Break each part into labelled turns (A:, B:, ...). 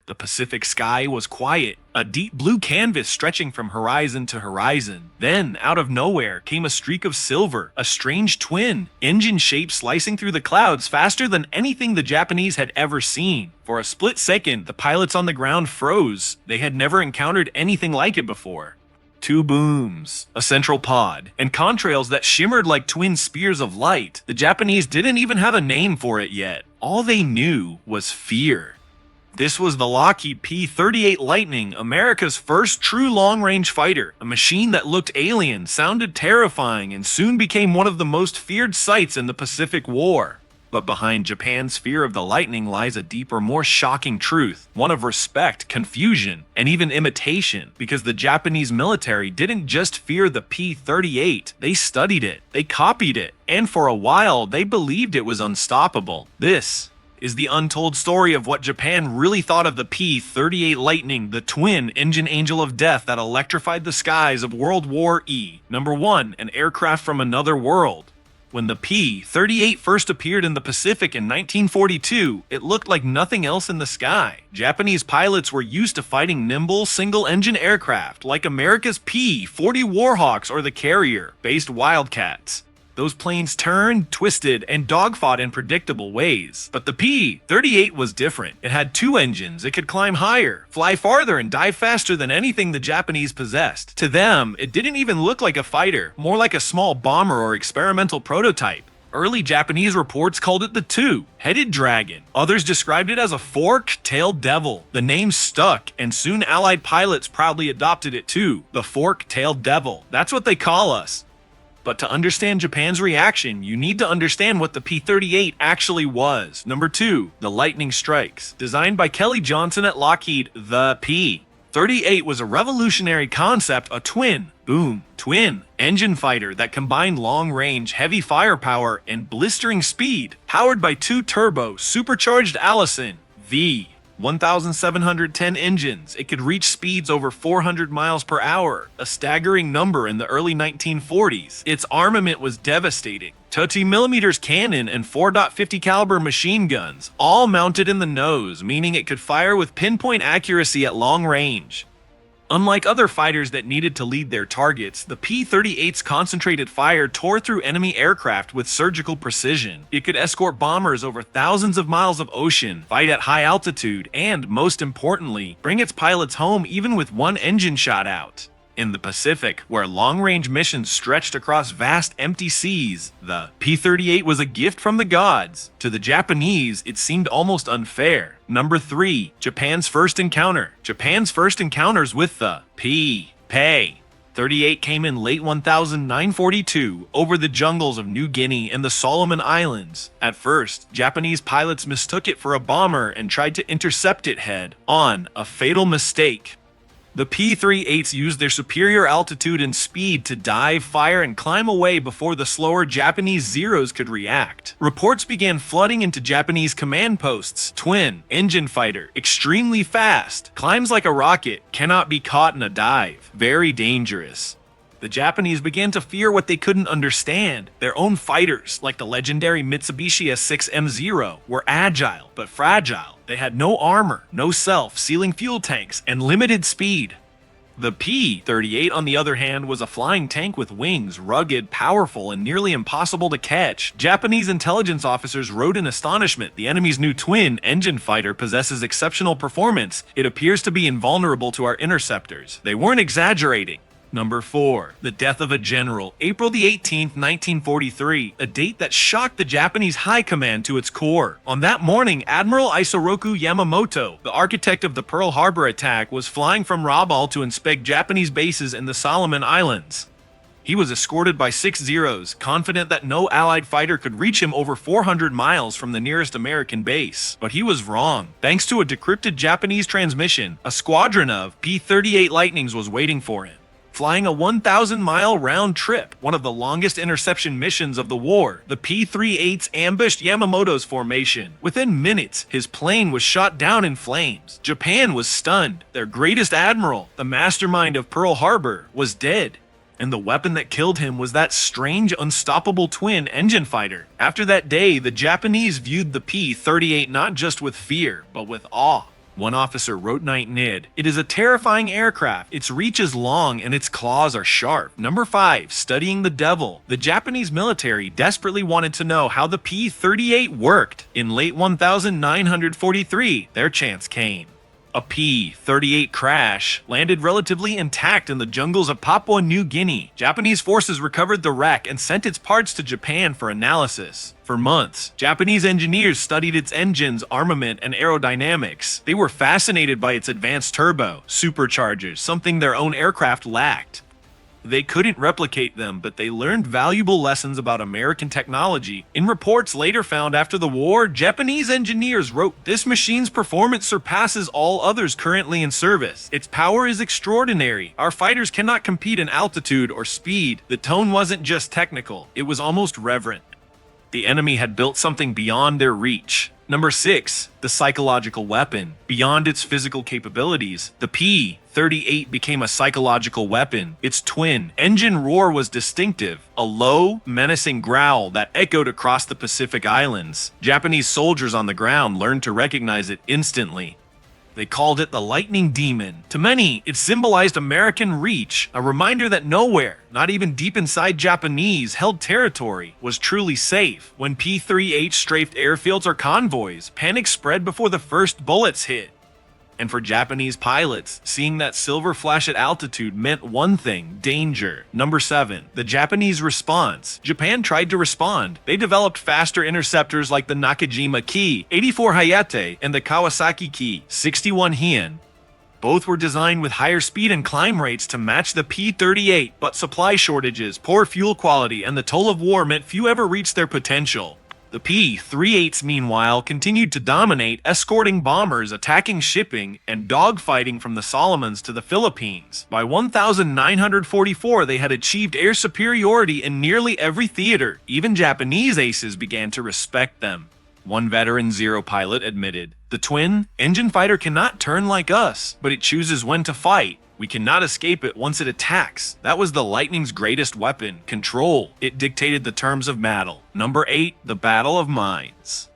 A: The Pacific sky was quiet, a deep blue canvas stretching from horizon to horizon. Then, out of nowhere, came a streak of silver, a strange twin, engine shape slicing through the clouds faster than anything the Japanese had ever seen. For a split second, the pilots on the ground froze. They had never encountered anything like it before. Two booms, a central pod, and contrails that shimmered like twin spears of light. The Japanese didn't even have a name for it yet. All they knew was fear. This was the Lockheed P-38 Lightning, America's first true long-range fighter, a machine that looked alien, sounded terrifying, and soon became one of the most feared sights in the Pacific War. But behind Japan's fear of the Lightning lies a deeper, more shocking truth, one of respect, confusion, and even imitation, because the Japanese military didn't just fear the P-38, they studied it, they copied it, and for a while they believed it was unstoppable. This is the untold story of what Japan really thought of the P-38 Lightning, the twin engine angel of death that electrified the skies of World War E. Number 1, an aircraft from another world. When the P-38 first appeared in the Pacific in 1942, it looked like nothing else in the sky. Japanese pilots were used to fighting nimble, single-engine aircraft like America's P-40 Warhawks or the Carrier-based Wildcats. Those planes turned, twisted, and dogfought in predictable ways. But the P-38 was different. It had two engines, it could climb higher, fly farther, and dive faster than anything the Japanese possessed. To them, it didn't even look like a fighter, more like a small bomber or experimental prototype. Early Japanese reports called it the two-headed dragon. Others described it as a fork-tailed devil. The name stuck, and soon Allied pilots proudly adopted it too. The fork-tailed devil. That's what they call us. But to understand Japan's reaction, you need to understand what the P-38 actually was. Number 2, the Lightning Strikes. Designed by Kelly Johnson at Lockheed, the P-38 was a revolutionary concept, a twin engine fighter that combined long-range, heavy firepower and blistering speed. Powered by two turbo, supercharged Allison V 1,710 engines, it could reach speeds over 400 miles per hour, a staggering number in the early 1940s. Its armament was devastating. 30mm cannon and 4.50 caliber machine guns, all mounted in the nose, meaning it could fire with pinpoint accuracy at long range. Unlike other fighters that needed to lead their targets, the P-38's concentrated fire tore through enemy aircraft with surgical precision. It could escort bombers over thousands of miles of ocean, fight at high altitude, and, most importantly, bring its pilots home even with one engine shot out. In the Pacific, where long-range missions stretched across vast empty seas, the P-38 was a gift from the gods. To the Japanese, it seemed almost unfair. Number 3, Japan's first encounter. Japan's first encounters with the P-38 came in late 1942 over the jungles of New Guinea and the Solomon Islands. At first, Japanese pilots mistook it for a bomber and tried to intercept it head-on, a fatal mistake. The P-38s used their superior altitude and speed to dive, fire, and climb away before the slower Japanese Zeros could react. Reports began flooding into Japanese command posts. Twin, engine fighter, extremely fast, climbs like a rocket, cannot be caught in a dive, very dangerous. The Japanese began to fear what they couldn't understand. Their own fighters, like the legendary Mitsubishi S6M0, were agile but fragile. They had no armor, no self-sealing fuel tanks, and limited speed. The P-38, on the other hand, was a flying tank with wings, rugged, powerful, and nearly impossible to catch. Japanese intelligence officers wrote in astonishment, the enemy's new twin engine fighter possesses exceptional performance. It appears to be invulnerable to our interceptors. They weren't exaggerating. Number 4, the death of a general, April the 18th, 1943, a date that shocked the Japanese high command to its core. On that morning, Admiral Isoroku Yamamoto, the architect of the Pearl Harbor attack, was flying from Rabaul to inspect Japanese bases in the Solomon Islands. He was escorted by 6 Zeros, confident that no Allied fighter could reach him over 400 miles from the nearest American base. But he was wrong. Thanks to a decrypted Japanese transmission, a squadron of P-38 Lightnings was waiting for him. Flying a 1,000-mile round trip, one of the longest interception missions of the war, the P-38s ambushed Yamamoto's formation. Within minutes, his plane was shot down in flames. Japan was stunned. Their greatest admiral, the mastermind of Pearl Harbor, was dead. And the weapon that killed him was that strange, unstoppable twin engine fighter. After that day, the Japanese viewed the P-38 not just with fear, but with awe. One officer wrote Night Nid, "It is a terrifying aircraft. Its reach is long and its claws are sharp." Number 5. Studying the devil. The Japanese military desperately wanted to know how the P-38 worked. In late 1943, their chance came. A P-38 crash landed relatively intact in the jungles of Papua New Guinea. Japanese forces recovered the wreck and sent its parts to Japan for analysis. For months, Japanese engineers studied its engines, armament, and aerodynamics. They were fascinated by its advanced turbo, superchargers, something their own aircraft lacked. They couldn't replicate them, but they learned valuable lessons about American technology. In reports later found after the war, Japanese engineers wrote, "This machine's performance surpasses all others currently in service. Its power is extraordinary. Our fighters cannot compete in altitude or speed." The tone wasn't just technical, it was almost reverent. The enemy had built something beyond their reach. Number 6. The psychological weapon. Beyond its physical capabilities, the P-38 became a psychological weapon. Its twin engine roar was distinctive, a low, menacing growl that echoed across the Pacific Islands. Japanese soldiers on the ground learned to recognize it instantly. They called it the Lightning Demon. To many, it symbolized American reach, a reminder that nowhere, not even deep inside Japanese-held territory, was truly safe. When P-38 strafed airfields or convoys, panic spread before the first bullets hit. And for Japanese pilots, seeing that silver flash at altitude meant one thing: danger. Number 7. The Japanese response. Japan tried to respond. They developed faster interceptors like the Nakajima Ki-84 Hayate and the Kawasaki Ki-61 Hien. Both were designed with higher speed and climb rates to match the P-38, but supply shortages, poor fuel quality, and the toll of war meant few ever reached their potential. The P-38s, meanwhile, continued to dominate, escorting bombers, attacking shipping, and dogfighting from the Solomons to the Philippines. By 1944, they had achieved air superiority in nearly every theater. Even Japanese aces began to respect them. One veteran Zero pilot admitted, "The twin engine fighter cannot turn like us, but it chooses when to fight. We cannot escape it once it attacks." That was the Lightning's greatest weapon: control. It dictated the terms of battle. Number 8. The Battle of Minds.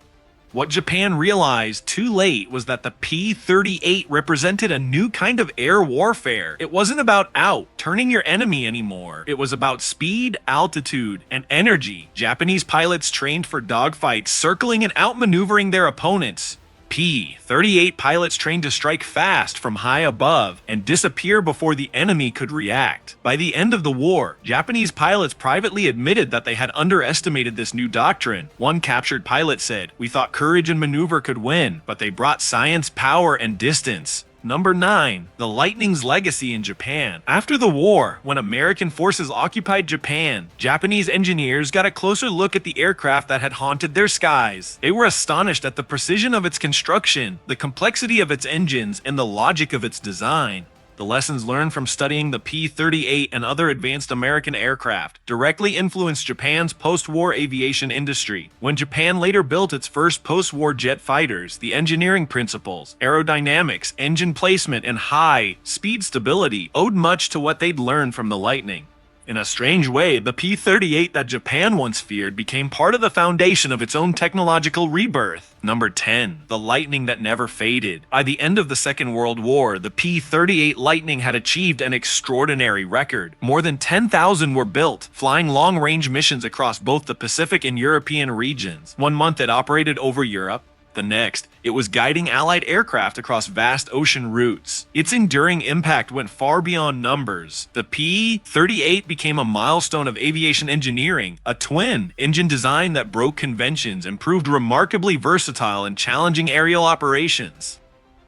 A: What Japan realized too late was that the P-38 represented a new kind of air warfare. It wasn't about turning your enemy anymore. It was about speed, altitude, and energy. Japanese pilots trained for dogfights, circling and outmaneuvering their opponents. P-38 pilots trained to strike fast from high above and disappear before the enemy could react. By the end of the war, Japanese pilots privately admitted that they had underestimated this new doctrine. One captured pilot said, "We thought courage and maneuver could win, but they brought science, power, and distance." Number 9. The Lightning's legacy in Japan. After the war, when American forces occupied Japan, Japanese engineers got a closer look at the aircraft that had haunted their skies. They were astonished at the precision of its construction, the complexity of its engines, and the logic of its design. The lessons learned from studying the P-38 and other advanced American aircraft directly influenced Japan's post-war aviation industry. When Japan later built its first post-war jet fighters, the engineering principles, aerodynamics, engine placement, and high-speed stability owed much to what they'd learned from the Lightning. In a strange way, the P-38 that Japan once feared became part of the foundation of its own technological rebirth. Number 10. The Lightning that never faded. By the end of the Second World War, the P-38 Lightning had achieved an extraordinary record. More than 10,000 were built, flying long-range missions across both the Pacific and European regions. One month it operated over Europe. The next, it was guiding Allied aircraft across vast ocean routes. Its enduring impact went far beyond numbers. The P-38 became a milestone of aviation engineering, a twin engine design that broke conventions and proved remarkably versatile in challenging aerial operations.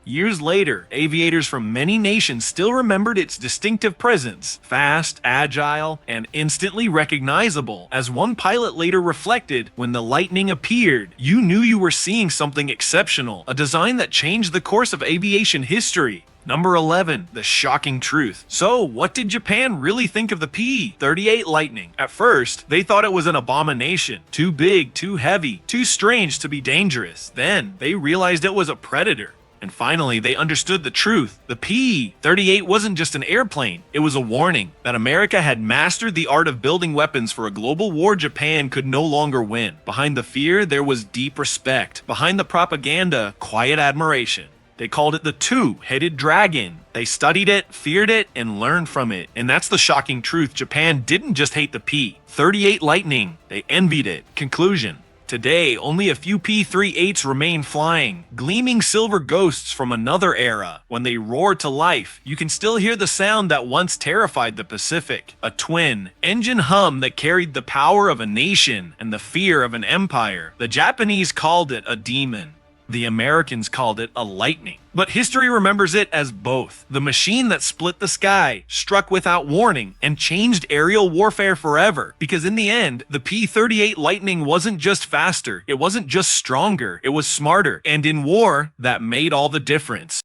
A: Years later, aviators from many nations still remembered its distinctive presence: fast, agile, and instantly recognizable. As one pilot later reflected, "When the Lightning appeared, you knew you were seeing something exceptional, a design that changed the course of aviation history." Number 11. The shocking truth. So, what did Japan really think of the P-38 Lightning? At first, they thought it was an abomination. Too big, too heavy, too strange to be dangerous. Then, they realized it was a predator. And finally, they understood the truth. The P-38 wasn't just an airplane, it was a warning that America had mastered the art of building weapons for a global war Japan could no longer win. Behind the fear, there was deep respect. Behind the propaganda, quiet admiration. They called it the two-headed dragon. They studied it, feared it, and learned from it. And that's the shocking truth. Japan didn't just hate the P-38 Lightning, they envied it. Conclusion. Today, only a few P-38s remain flying, gleaming silver ghosts from another era. When they roar to life, you can still hear the sound that once terrified the Pacific. A twin engine hum that carried the power of a nation and the fear of an empire. The Japanese called it a demon. The Americans called it a lightning. But history remembers it as both. The machine that split the sky, struck without warning, and changed aerial warfare forever. Because in the end, the P-38 Lightning wasn't just faster, it wasn't just stronger, it was smarter. And in war, that made all the difference.